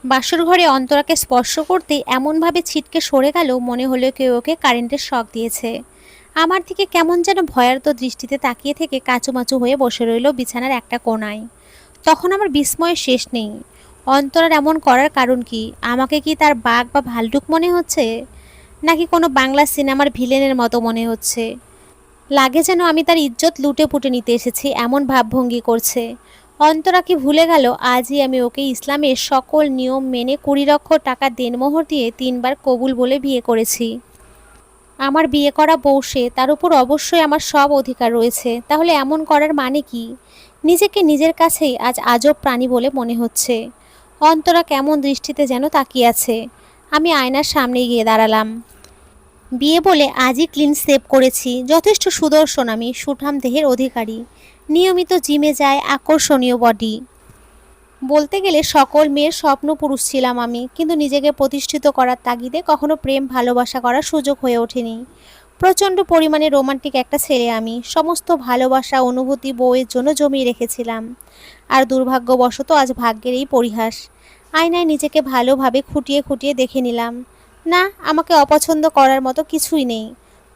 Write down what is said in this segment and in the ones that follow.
বাসর ঘরে অন্তরাকে স্পর্শ করতেই এমনভাবে ছিটকে সরে গেল, মনে হলো কেউ ওকে কারেন্টের শক দিয়েছে। আমার দিকে কেমন যেন ভয়ার্ত দৃষ্টিতে তাকিয়ে থেকে কাচুমাচু হয়ে বসে রইল বিছানার একটা কোণায়। তখন আমার বিস্ময়ের শেষ নেই। অন্তরার এমন করার কারণ কি? আমাকে কি তার বাঘ বা ভাল্লুক মনে হচ্ছে, নাকি কোনো বাংলা সিনেমার ভিলেনের মতো মনে হচ্ছে? লাগে যেন আমি তার ইজ্জত লুটে পুটে নিতে এসেছি, এমন ভাবভঙ্গি করছে। অন্তরা কি ভুলে গেল আজই আমি ওকে ইসলামের সকল নিয়ম মেনে 20 লক্ষ টাকা দেনমোহর দিয়ে 3বার কবুল বলে বিয়ে করেছি। আমার বিয়ে করা বউ সে, তার উপর অবশ্যই আমার সব অধিকার রয়েছে। তাহলে এমন করার মানে কি? নিজেকে নিজের কাছেই আজ আজব প্রাণী বলে মনে হচ্ছে। অন্তরা কেমন দৃষ্টিতে যেন তাকিয়ে আছে। আমি আয়নার সামনে গিয়ে দাঁড়ালাম। বিয়ে বলে আজই ক্লিন সেভ করেছি, যথেষ্ট সুদর্শন আমি, সুঠাম দেহের অধিকারী, নিয়মিত জিমে যায়, আকর্ষণীয় বডি। বলতে গেলে সকল মেয়ের স্বপ্ন পুরুষ ছিলাম আমি, কিন্তু নিজেকে প্রতিষ্ঠিত করার তাগিদে কখনো প্রেম ভালোবাসা করার সুযোগ হয়ে ওঠেনি। প্রচণ্ড পরিমাণে রোমান্টিক একটা ছেলে আমি, সমস্ত ভালোবাসা অনুভূতি বউয়ের জন্য জমিয়ে রেখেছিলাম। আর দুর্ভাগ্যবশত আজ ভাগ্যের এই পরিহাস। আয়নায় নিজেকে ভালোভাবে খুঁটিয়ে খুঁটিয়ে দেখে নিলাম। না, আমাকে অপছন্দ করার মতো কিছুই নেই।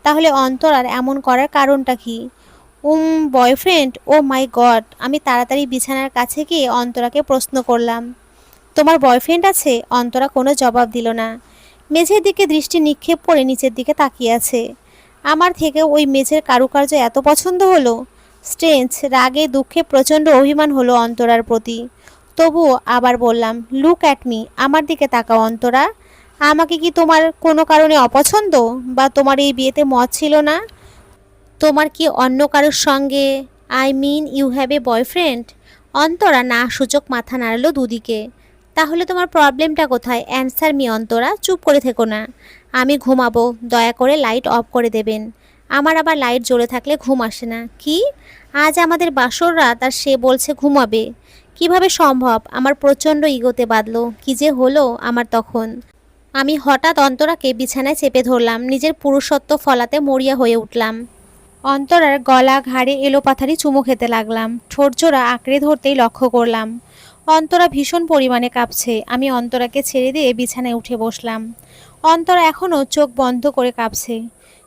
তাহলে অন্তরার এমন করার কারণটা কি? বয়ফ্রেন্ড? ও মাই গড! আমি তাড়াতাড়ি বিছানার কাছে গিয়ে অন্তরাকে প্রশ্ন করলাম, তোমার বয়ফ্রেন্ড আছে? অন্তরা কোনো জবাব দিল না। মেঝের দিকে দৃষ্টি নিক্ষেপ করে নিচের দিকে তাকিয়ে আছে। আমার থেকে ওই মেঝের কারুকার্য এত পছন্দ হলো? স্ট্রেঞ্জ। রাগে দুঃখে প্রচণ্ড অভিমান হলো অন্তরার প্রতি। তবুও আবার বললাম, লুক অ্যাট মি, আমার দিকে তাকাও অন্তরা। আমাকে কি তোমার কোনো কারণে অপছন্দ, বা তোমার এই বিয়েতে মত ছিল না? তোমার কি অন্য কারোর সঙ্গে, I mean you have a boyfriend? Antara না সূচক মাথা নাড়ালো দুদিকে। তাহলে তোমার প্রবলেমটা কোথায়? অ্যান্সার মি অন্তরা, চুপ করে থেকো না। আমি ঘুমাবো, দয়া করে লাইট অফ করে দেবেন। আমার আবার লাইট জ্বলে থাকলে ঘুম আসে না। কি? আজ আমাদের বাসর রাত আর সে বলছে ঘুমাবে? কিভাবে সম্ভব? আমার প্রচণ্ড ইগোতে বাঁধলো। কি যে হলো আমার তখন! আমি হঠাৎ অন্তরাকে বিছানায় চেপে ধরলাম, নিজের পুরুষত্ব ফলাতে মরিয়া হয়ে উঠলাম। অন্তরার গলা ঘাড়ে এলোপাথারি চুমু খেতে লাগলাম। ঠোঁটজোড়া আঁকড়ে ধরতেই লক্ষ্য করলাম অন্তরা ভীষণ পরিমাণে কাঁপছে। আমি অন্তরাকে ছেড়ে দিয়ে বিছানায় উঠে বসলাম। অন্তরা এখনও চোখ বন্ধ করে কাঁপছে।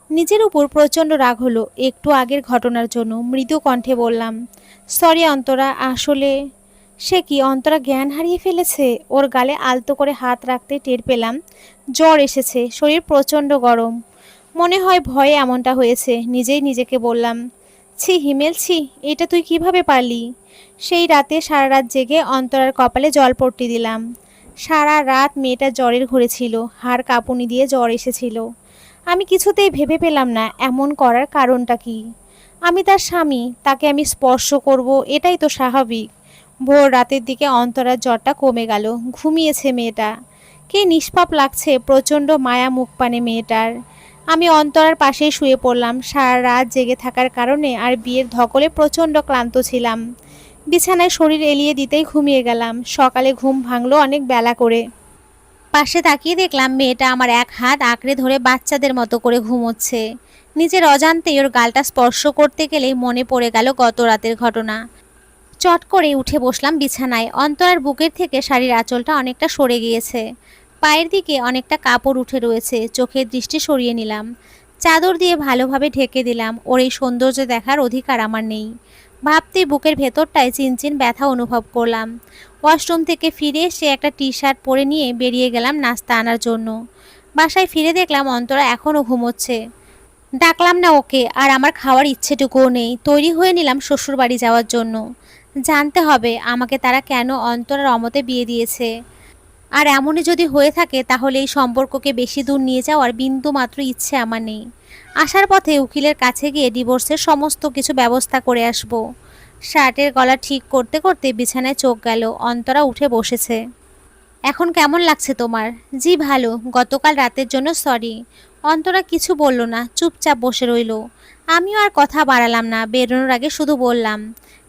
নিজের উপর প্রচণ্ড রাগ হলো একটু আগের ঘটনার জন্য। মৃদু কণ্ঠে বললাম, সরি অন্তরা, আসলে। সে কি? অন্তরা জ্ঞান হারিয়ে ফেলেছে? ওর গালে আলতো করে হাত রাখতে টের পেলাম জ্বর এসেছে, শরীর প্রচণ্ড গরম। মনে হয় ভয়ে এমনটা হয়েছে। নিজেই নিজেকে বললাম, ছি হিমেল, ছি, এটা তুই কিভাবে পারলি? সেই রাতে সারা রাত জেগে অন্তরার কপালে জলপট্টি দিলাম। সারা রাত মেয়েটা জ্বরের ঘরে ছিল, হাড় কাঁপুনি দিয়ে জ্বর এসেছিল। আমি কিছুতেই ভেবে পেলাম না এমন করার কারণটা কি। আমি তার স্বামী, তাকে আমি স্পর্শ করব, এটাই তো স্বাভাবিক। ভোর রাতের দিকে অন্তরার জ্বরটা কমে গেল, ঘুমিয়েছে মেয়েটা। কে নিষ্পাপ লাগছে প্রচণ্ড মায়া মুখপানে মেয়েটার। আমি অন্তরার পাশেই শুয়ে পড়লাম। সারা রাত জেগে থাকার কারণে আর বিয়ের ধকলে প্রচণ্ড ক্লান্ত ছিলাম। বিছানায় শরীর এলিয়ে দিতেই ঘুমিয়ে গেলাম। সকালে ঘুম ভাঙলো অনেক বেলা করে। পাশে তাকিয়ে দেখলাম মেয়েটা আমার এক হাত আঁকড়ে ধরে বাচ্চাদের মতো করে ঘুমোচ্ছে। নিজের অজান্তেই ওর গালটা স্পর্শ করতে গেলেই মনে পড়ে গেল গত রাতের ঘটনা। চট করে উঠে বসলাম বিছানায়। অন্তরার বুকের থেকে শাড়ির আঁচলটা অনেকটা সরে গিয়েছে, পায়ের দিকে অনেকটা কাপড় উঠে রয়েছে। চোখের দৃষ্টি সরিয়ে নিলাম, চাদর দিয়ে ভালোভাবে ঢেকে দিলাম। ওর এই সৌন্দর্য দেখার অধিকার আমার নেই। ভাবতেই বুকের ভেতরটায় চিনচিন ব্যথা অনুভব করলাম। ওয়াশরুম থেকে ফিরে এসে একটা টি শার্ট পরে নিয়ে বেরিয়ে গেলাম নাস্তা আনার জন্য। বাসায় ফিরে দেখলাম অন্তরা এখনও ঘুমোচ্ছে। ডাকলাম না ওকে, আর আমার খাওয়ার ইচ্ছেটুকুও নেই। তৈরি হয়ে নিলাম শ্বশুরবাড়ি যাওয়ার জন্য। জানতে হবে আমাকে তারা কেন অন্তরার অমতে বিয়ে দিয়েছে। আর এমনই যদি হয়ে থাকে তাহলে এই সম্পর্ককে বেশি দূর নিয়ে যাওয়ার বিন্দু মাত্র ইচ্ছে আমার নেই। আসার পথে উকিলের কাছে গিয়ে ডিভোর্সের সমস্ত কিছু ব্যবস্থা করে আসব। শার্টের গলা ঠিক করতে করতে বিছানায় চোখ গেল। অন্তরা উঠে বসেছে। এখন কেমন লাগছে তোমার? জি ভালো, গতকাল রাতের জন্য সরি। অন্তরা কিছু বলল না, চুপচাপ বসে রইল। আমিও আর কথা বাড়ালাম না। বেরোনোর আগে শুধু বললাম,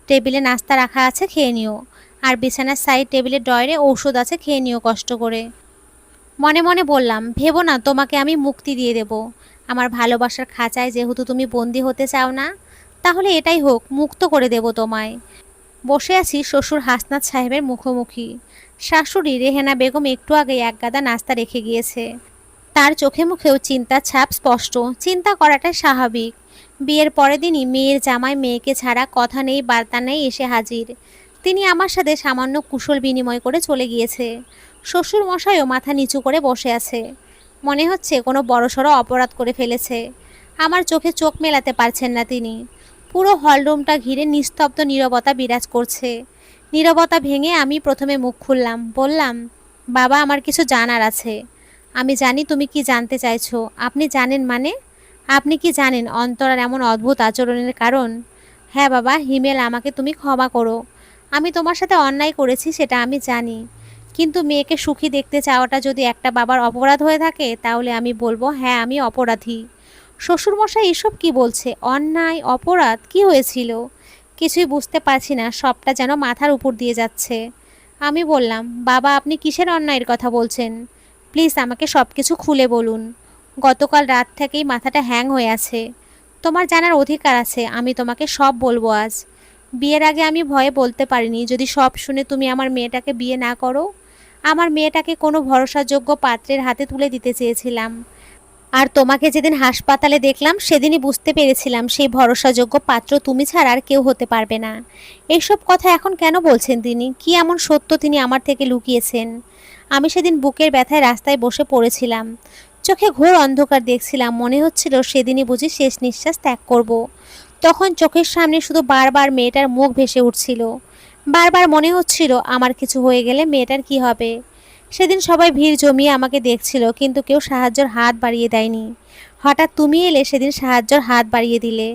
টেবিলে নাস্তা রাখা আছে, খেয়ে নিও। আর বিছানার সাইড টেবিলের ড্রয়ারে ঔষধ আছে, খেয়ে নিও কষ্ট করে। মনে মনে বললাম, ভেবো না তোমাকে আমি মুক্তি দিয়ে দেব। আমার ভালোবাসার খাঁচায় যেহেতু তুমি বন্দি হতে চাও না, তাহলে এটাই হোক, মুক্ত করে দেব তোমায়। বসে আছি শ্বশুর হাসনাত সাহেবের মুখোমুখি। শাশুড়ি রেহেনা বেগম একটু আগে এক গাদা নাস্তা রেখে গিয়েছে। তার চোখে মুখেও চিন্তার ছাপ স্পষ্ট। চিন্তা করাটাই স্বাভাবিক। বিয়ের পরের দিনই মেয়ের জামাই মেয়েকে ছাড়া কথা নেই বার্তা নেই এসে হাজির। তিনি আমার সাথে সামান্য কুশল বিনিময় করে চলে গিয়েছে। শ্বশুর মশাইও মাথা নিচু করে বসে আছে। মনে হচ্ছে কোনো বড়সড় অপরাধ করে ফেলেছে। আমার চোখে চোখ মেলাতে পারছেন না তিনি। পুরো হলরুমটা ঘিরে নিস্তব্ধ নীরবতা বিরাজ করছে। নীরবতা ভেঙে আমি প্রথমে মুখ খুললাম, বললাম, বাবা, আমার কিছু জানার আছে। আমি জানি তুমি কি জানতে চাইছো। আপনি জানেন মানে? আপনি কি জানেন অন্তরার এমন অদ্ভুত আচরণের কারণ? হ্যাঁ বাবা, হিমেল, আমাকে তুমি ক্ষমা করো। আমি তোমার সাথে অন্যায় করেছি সেটা আমি জানি। কিন্তু মেয়েকে সুখী দেখতে চাওয়াটা যদি একটা বাবার অপরাধ হয়ে থাকে তাহলে আমি বলবো, হ্যাঁ, আমি অপরাধী। শ্বশুরমশাই এসব কি বলছে? অন্যায়, অপরাধ, কি হয়েছিল? কিছুই বুঝতে পারছি না, সবটা যেন মাথার উপর দিয়ে যাচ্ছে। আমি বললাম, বাবা, আপনি কিসের অন্যায়ের কথা বলছেন? প্লিজ আমাকে সব কিছু খুলে বলুন। গতকাল রাত থেকেই মাথাটা হ্যাং হয়ে আছে। তোমার জানার অধিকার আছে, আমি তোমাকে সব বলবো আজ। বিয়ের আগে আমি ভয়ে বলতে পারিনি, যদি সব শুনে তুমি আমার মেয়েটাকে বিয়ে না করো। আমার মেয়েটাকে কোনো ভরসাযোগ্য পাত্রের হাতে তুলে দিতে চেয়েছিলাম। আর তোমাকে যেদিন হাসপাতালে দেখলাম সেদিনই বুঝতে পেরেছিলাম সেই ভরসাযোগ্য পাত্র তুমি ছাড়া আর কেউ হতে পারবে না। এইসব কথা এখন কেন বলছেন তিনি? কি এমন সত্য তিনি আমার থেকে লুকিয়েছেন? আমি সেদিন বুকের ব্যথায় রাস্তায় বসে পড়েছিলাম। চোখে ঘোর অন্ধকার দেখছিলাম, মনে হচ্ছিল সেদিনই বুঝি শেষ নিঃশ্বাস ত্যাগ করব। তখন চোখের সামনে শুধু বারবার মেয়েটার মুখ ভেসে উঠছিল। বারবার মনে হচ্ছিল আমার কিছু হয়ে গেলে মেয়েটার কি হবে। সেদিন সবাই ভিড় জমিয়ে আমাকে দেখছিল, কিন্তু কেউ সাহায্যের হাত বাড়িয়ে দেয়নি। হঠাৎ তুমি এলে, সেদিন সাহায্যের হাত বাড়িয়ে দিলে।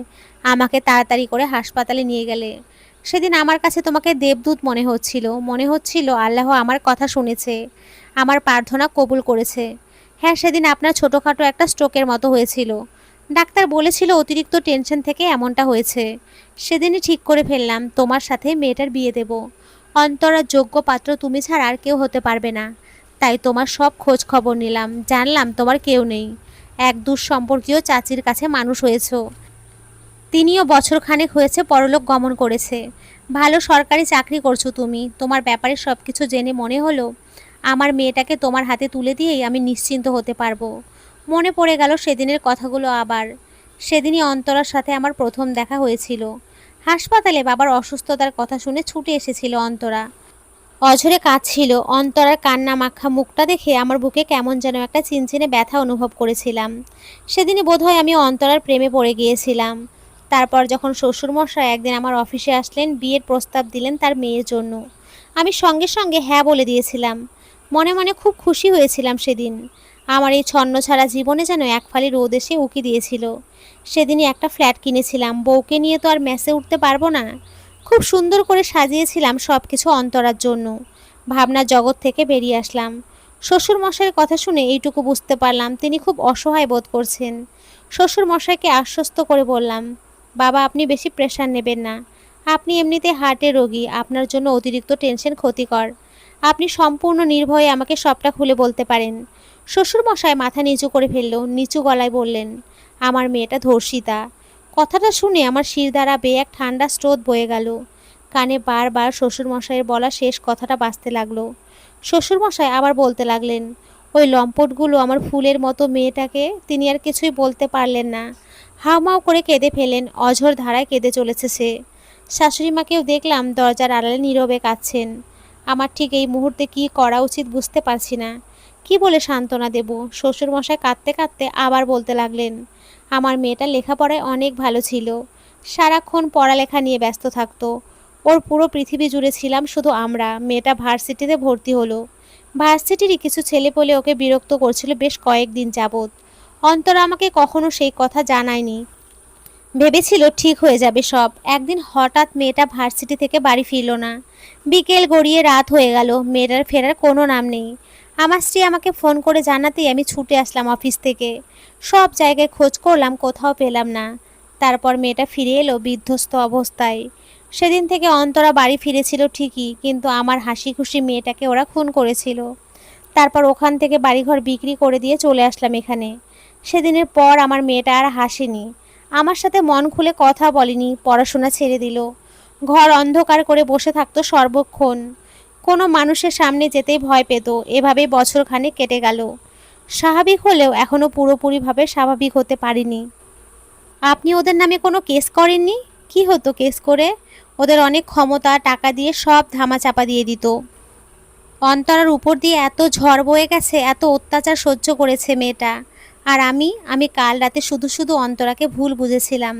আমাকে তাড়াতাড়ি করে হাসপাতালে নিয়ে গেলে। সেদিন আমার কাছে তোমাকে দেবদূত মনে হচ্ছিল। মনে হচ্ছিল আল্লাহ আমার কথা শুনেছে, আমার প্রার্থনা কবুল করেছে। হ্যাঁ, সেদিন আপনার ছোটোখাটো একটা স্ট্রোকের মতো হয়েছিল। ডাক্তার বলেছিল অতিরিক্ত টেনশন থেকে এমনটা হয়েছে। সেদিনই ঠিক করে ফেললাম তোমার সাথে মেয়েটার বিয়ে দেব। অন্তরার যোগ্য পাত্র তুমি ছাড়া আর কেউ হতে পারবে না। তাই তোমার সব খোঁজ খবর নিলাম, জানলাম তোমার কেউ নেই। এক দুঃসম্পর্কীয় চাচির কাছে মানুষ হয়েছ। তিনিও বছরখানেক হয়েছে পরলোক গমন করেছে। ভালো সরকারি চাকরি করছো তুমি। তোমার ব্যাপারে সব কিছু জেনে মনে হলো আমার মেয়েটাকে তোমার হাতে তুলে দিয়েই আমি নিশ্চিন্ত হতে পারবো। মনে পড়ে গেল সেদিনের কথাগুলো আবার। সেদিনই অন্তরার সাথে আমার প্রথম দেখা হয়েছিল। হাসপাতালে বাবার অসুস্থতার কথা শুনে ছুটে এসেছিল অন্তরা। অঝরে কাঁদছিল। অন্তরার কান্না মাখা মুখটা দেখে আমার বুকে কেমন যেন একটা চিনচিনে ব্যথা অনুভব করেছিলাম। সেদিনই বোধহয় আমি অন্তরার প্রেমে পড়ে গিয়েছিলাম। তারপর যখন শ্বশুরমশাই একদিন আমার অফিসে আসলেন, বিয়ের প্রস্তাব দিলেন তার মেয়ের জন্য, আমি সঙ্গে সঙ্গে হ্যাঁ বলে দিয়েছিলাম। মনে মনে খুব খুশি হয়েছিলাম সেদিন। আমার এই ছন্নছাড়া জীবনে যেন এক ফালি রোদ এসে উকি দিয়েছিল। সেদিনই একটা ফ্ল্যাট কিনেছিলাম। বউকে নিয়ে তো আর মেসে উঠতে পারবো না। খুব সুন্দর করে সাজিয়েছিলাম সব কিছু অন্তরার জন্য। ভাবনার জগৎ থেকে বেরিয়ে আসলাম। শ্বশুর মশাইয়ের কথা শুনে এইটুকু বুঝতে পারলাম তিনি খুব অসহায় বোধ করছেন। শ্বশুর মশাইকে আশ্বস্ত করে বললাম, বাবা, আপনি বেশি প্রেশার নেবেন না। আপনি এমনিতে হার্টের রোগী, আপনার জন্য অতিরিক্ত টেনশন ক্ষতিকর। আপনি সম্পূর্ণ নির্ভয়ে আমাকে সবটা খুলে বলতে পারেন। শ্বশুর মশাই মাথা নিচু করে ফেলল, নিচু গলায় বললেন, আমার মেয়েটা ধর্ষিতা। কথাটা শুনে আমার শির দ্বারা বেয়ে এক ঠান্ডা স্রোত বয়ে গেল। কানে বারবার শ্বশুরমশাইয়ের বলা শেষ কথাটা বাজতে লাগলো। শ্বশুরমশাই আবার বলতে লাগলেন, ওই লম্পটগুলো আমার ফুলের মতো মেয়েটাকে। তিনি আর কিছুই বলতে পারলেন না। হাউমাউ করে কেঁদে ফেলেন। অঝোর ধারায় কেঁদে চলেছে সে। শাশুড়িমাকেও দেখলাম দরজার আড়ালে নীরবে কাঁদছেন। আমার ঠিক এই মুহূর্তে কি করা উচিত বুঝতে পারছি না। কি বলে সান্ত্বনা দেব? শ্বশুরমশাই কাঁদতে কাঁদতে আবার বলতে লাগলেন, আমার মেয়েটা লেখাপড়ায় অনেক ভালো ছিল। সারাক্ষণ পড়ালেখা নিয়ে ব্যস্ত থাকতো। ওর পুরো পৃথিবী জুড়ে ছিলাম শুধু আমরা। মেয়েটা ভার্সিটিতে ভর্তি হলো। ভার্সিটিরই কিছু ছেলেপেলে ওকে বিরক্ত করছিল বেশ কয়েকদিন যাবৎ। অন্তরা আমাকে কখনো সেই কথা জানায়নি। ভেবেছিল ঠিক হয়ে যাবে সব। একদিন হঠাৎ মেয়েটা ভার্সিটি থেকে বাড়ি ফিরল না। বিকেল গড়িয়ে রাত হয়ে গেল, মেয়েটার ফেরার কোনো নাম নেই। আমার স্ত্রী আমাকে ফোন করে জানাতেই আমি ছুটে আসলাম অফিস থেকে। সব জায়গায় খোঁজ করলাম, কোথাও পেলাম না। তারপর মেয়েটা ফিরে এলো বিধ্বস্ত অবস্থায়। সেদিন থেকে অন্তরা বাড়ি ফিরেছিল ঠিকই, কিন্তু আমার হাসি খুশি মেয়েটাকে ওরা খুন করেছিল। তারপর ওখান থেকে বাড়িঘর বিক্রি করে দিয়ে চলে আসলাম এখানে। সেদিনের পর আমার মেয়েটা আর হাসেনি, আমার সাথে মন খুলে কথা বলেনি, পড়াশোনা ছেড়ে দিল। ঘর অন্ধকার করে বসে থাকতো সর্বক্ষণ। কোনো মানুষের সামনে যেতেই ভয় পেত। এভাবেই বছরখানেক কেটে গেল। স্বাভাবিক হলেও এখনও পুরোপুরিভাবে স্বাভাবিক হতে পারিনি। আপনি ওদের নামে কোনো কেস করেননি? কি হতো কেস করে? ওদের অনেক ক্ষমতা, টাকা দিয়ে সব ধামাচাপা দিয়ে দিত। অন্তরার উপর দিয়ে এত ঝড় বয়ে গেছে, এত অত্যাচার সহ্য করেছে মেয়েটা। আর আমি কাল রাতে শুধু শুধু অন্তরাকে ভুল বুঝেছিলাম।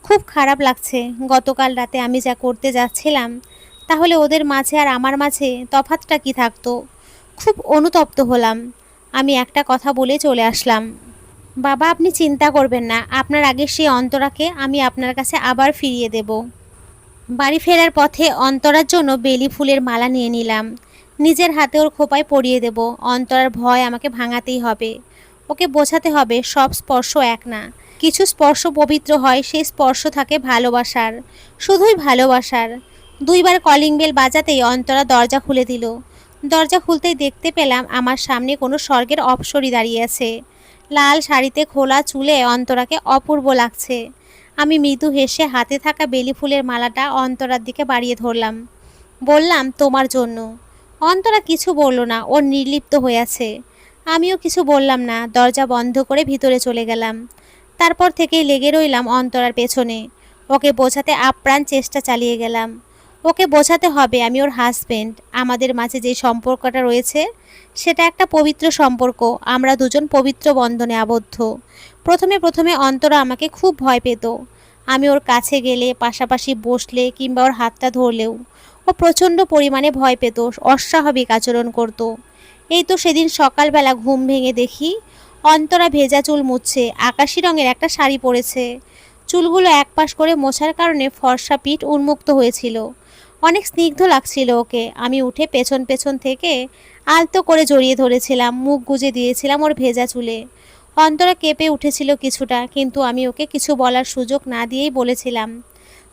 খুব খারাপ লাগছে। গতকাল রাতে আমি যা করতে যাচ্ছিলাম, তাহলে ওদের মাঝে আর আমার মাঝে তফাৎটা কি থাকতো? খুব অনুতপ্ত হলাম। আমি একটা কথা বলে চলে আসলাম। বাবা, আপনি চিন্তা করবেন না, আপনার আগের সেই অন্তরাকে আমি আপনার কাছে আবার ফিরিয়ে দেব। বাড়ি ফেরার পথে অন্তরার জন্য বেলি ফুলের মালা নিয়ে নিলাম। নিজের হাতে ওর খোপায় পরিয়ে দেব। অন্তরার ভয় আমাকে ভাঙাতেই হবে। ওকে বোঝাতে হবে সব স্পর্শ এক না। কিছু স্পর্শ পবিত্র হয়, সেই স্পর্শ থাকে ভালোবাসার, শুধুই ভালোবাসার। দুইবার কলিং বেল বাজাতেই অন্তরা দরজা খুলে দিল। দরজা খুলতেই দেখতে পেলাম আমার সামনে কোনো স্বর্গের অপ্সরী দাঁড়িয়ে আছে। লাল শাড়িতে খোলা চুলে অন্তরাকে অপূর্ব লাগছে। আমি মৃদু হেসে হাতে থাকা বেলি ফুলের মালাটা অন্তরার দিকে বাড়িয়ে ধরলাম। বললাম, তোমার জন্য। অন্তরা কিছু বলল না, ওর নির্লিপ্ত হয়ে আছে। আমিও কিছু বললাম না, দরজা বন্ধ করে ভিতরে চলে গেলাম। তারপর থেকেই লেগে রইলাম অন্তরার পেছনে। ওকে বোঝাতে আপ্রাণ চেষ্টা চালিয়ে গেলাম। ওকে বোঝাতে হবে আমি ওর হাজবেন্ড। আমাদের মাঝে যে সম্পর্কটা রয়েছে সেটা একটা পবিত্র সম্পর্ক। আমরা দুজন পবিত্র বন্ধনে আবদ্ধ। প্রথমে প্রথমে অন্তরা আমাকে খুব ভয় পেত। আমি ওর কাছে গেলে, পাশাপাশি বসলে কিংবা ওর হাতটা ধরলেও ও প্রচণ্ড পরিমাণে ভয় পেত, অস্বাভাবিক আচরণ করত। এই তো সেদিন সকালবেলা ঘুম ভেঙে দেখি অন্তরা ভেজা চুল মুছছে, আকাশি রঙের একটা শাড়ি পরেছে। চুলগুলো একপাশ করে মোছার কারণে ফর্সা পিঠ উন্মুক্ত হয়েছিল। অনেক স্নিগ্ধ লাগছিল ওকে। আমি উঠে পেছন পেছন থেকে আলতো করে জড়িয়ে ধরেছিলাম, মুখ গুজে দিয়েছিলাম ওর ভেজা চুলে। অন্তরা কেঁপে উঠেছিল কিছুটা, কিন্তু আমি ওকে কিছু বলার সুযোগ না দিয়েই বলেছিলাম,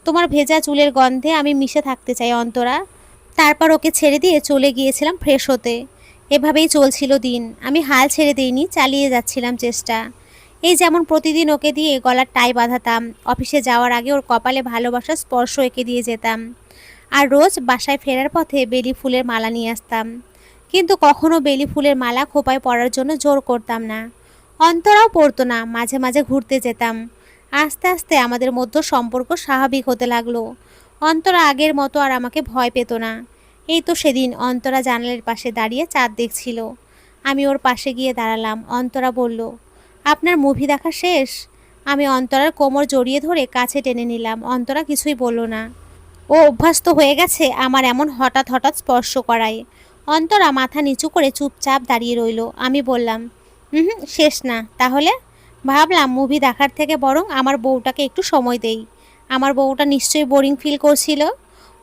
তোমার ভেজা চুলের গন্ধে আমি মিশে থাকতে চাই অন্তরা। তারপর ওকে ছেড়ে দিয়ে চলে গিয়েছিলাম ফ্রেশ হতে। এভাবেই চলছিল দিন। আমি হাল ছেড়ে দিইনি, চালিয়ে যাচ্ছিলাম চেষ্টা। এই যেমন প্রতিদিন ওকে দিয়ে গলার টাই বাঁধাতাম, অফিসে যাওয়ার আগে ওর কপালে ভালোবাসার স্পর্শ এঁকে দিয়ে যেতাম, আর রোজ বাসায় ফেরার পথে বেলি ফুলের মালা নিয়ে আসতাম। কিন্তু কখনো বেলি ফুলের মালা খোপায় পরার জন্য জোর করতাম না। অন্তরাও পড়তো না, মাঝে মাঝে ঘুরতে যেতাম। আস্তে আস্তে আমাদের মধ্যে সম্পর্ক স্বাভাবিক হতে লাগলো। অন্তরা আগের মতো আর আমাকে ভয় পেত না। এই তো সেদিন অন্তরা জানালার পাশে দাঁড়িয়ে চাঁদ দেখছিল। আমি ওর পাশে গিয়ে দাঁড়ালাম। অন্তরা বলল, আপনার মুভি দেখা শেষ? আমি অন্তরার কোমর জড়িয়ে ধরে কাছে টেনে নিলাম। অন্তরা কিছুই বলল না। ও অভ্যস্ত হয়ে গেছে আমার এমন হঠাৎ হঠাৎ স্পর্শ করায়। অন্তরা মাথা নিচু করে চুপচাপ দাঁড়িয়ে রইল। আমি বললাম, হুম, শেষ না। তাহলে? ভাবলাম মুভি দেখার থেকে বরং আমার বউটাকে একটু সময় দেই। আমার বউটা নিশ্চয়ই বোরিং ফিল করছিল।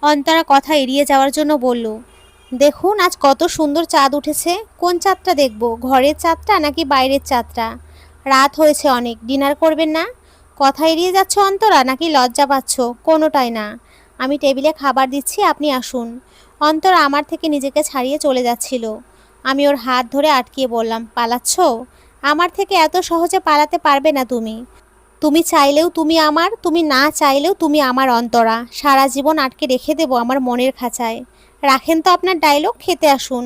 অন্তরা কথা এড়িয়ে যাওয়ার জন্য বলল, দেখুন আজ কত সুন্দর চাঁদ উঠেছে। কোন চাঁদটা দেখব, ঘরের চাঁদটা নাকি বাইরের চাঁদটা? রাত হয়েছে অনেক, ডিনার করবেন না? কথা এড়িয়ে যাচ্ছ অন্তরা, নাকি লজ্জা পাচ্ছ? কোনোটাই না। আমি টেবিলে খাবার দিচ্ছি, আপনি আসুন। অন্তরা আমার থেকে নিজেকে ছাড়িয়ে চলে যাচ্ছিল। আমি ওর হাত ধরে আটকিয়ে বললাম, পালাচ্ছ? আমার থেকে এত সহজে পালাতে পারবে না তুমি। তুমি চাইলেও তুমি আমার, তুমি না চাইলেও তুমি আমার অন্তরা। সারা জীবন আটকে রেখে দেবো আমার মনের খাঁচায়। রাখেন তো আপনার ডায়লগ, খেতে আসুন।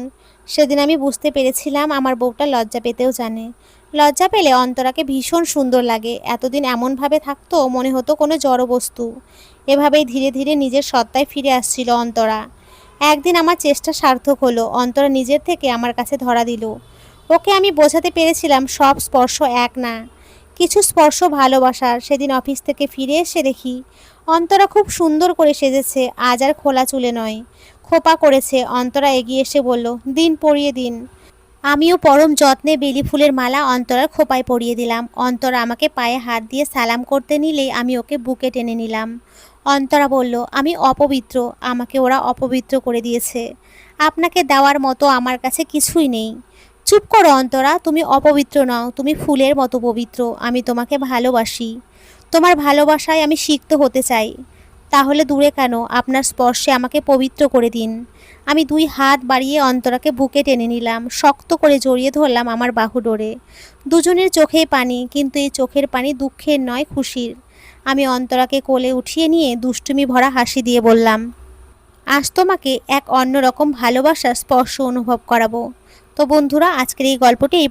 সেদিন আমি বুঝতে পেরেছিলাম আমার বউটা লজ্জা পেতেও জানে। লজ্জা পেলে অন্তরাকে ভীষণ সুন্দর লাগে। এতদিন এমনভাবে থাকতো মনে হতো কোনো জড়বস্তু। এভাবেই ধীরে ধীরে নিজের সত্তায় ফিরে আসছিল অন্তরা। একদিন আমার চেষ্টা সার্থক হলো। অন্তরা নিজের থেকে আমার কাছে ধরা দিল। ওকে আমি বোঝাতে পেরেছিলাম সব স্পর্শ এক না, কিছু স্পর্শ ভালোবাসার। সেদিন অফিস থেকে ফিরে এসে দেখি অন্তরা খুব সুন্দর করে সেজেছে। আজ আর খোলা চুলে নয়, খোপা করেছে। অন্তরা এগিয়ে এসে বলল, দিন পরিয়ে দিন। আমিও পরম যত্নে বেলি ফুলের মালা অন্তরার খোপায় পরিয়ে দিলাম। অন্তরা আমাকে পায়ে হাত দিয়ে সালাম করতে নিলেই আমি ওকে বুকে টেনে নিলাম। অন্তরা বলল, আমি অপবিত্র, আমাকে ওরা অপবিত্র করে দিয়েছে। আপনাকে দেওয়ার মতো আমার কাছে কিছুই নেই। চুপ করো অন্তরা, তুমি অপবিত্র নও, তুমি ফুলের মতো পবিত্র। আমি তোমাকে ভালোবাসি। তোমার ভালোবাসায় আমি সিক্ত হতে চাই। তাহলে দূরে কেন, আপনার স্পর্শে আমাকে পবিত্র করে দিন। আমি দুই হাত বাড়িয়ে অন্তরাকে বুকে টেনে নিলাম, শক্ত করে জড়িয়ে ধরলাম আমার বাহু ডোরে। দুজনের চোখেই পানি, কিন্তু এই চোখের পানি দুঃখের নয়, খুশির। আমি অন্তরাকে কোলে উঠিয়ে নিয়ে দুষ্টুমি ভরা হাসি দিয়ে বললাম, আজ তোমাকে এক অন্যরকম ভালোবাসার স্পর্শ অনুভব করাবো। তো বন্ধুরা, আজকের এই গল্পটি এই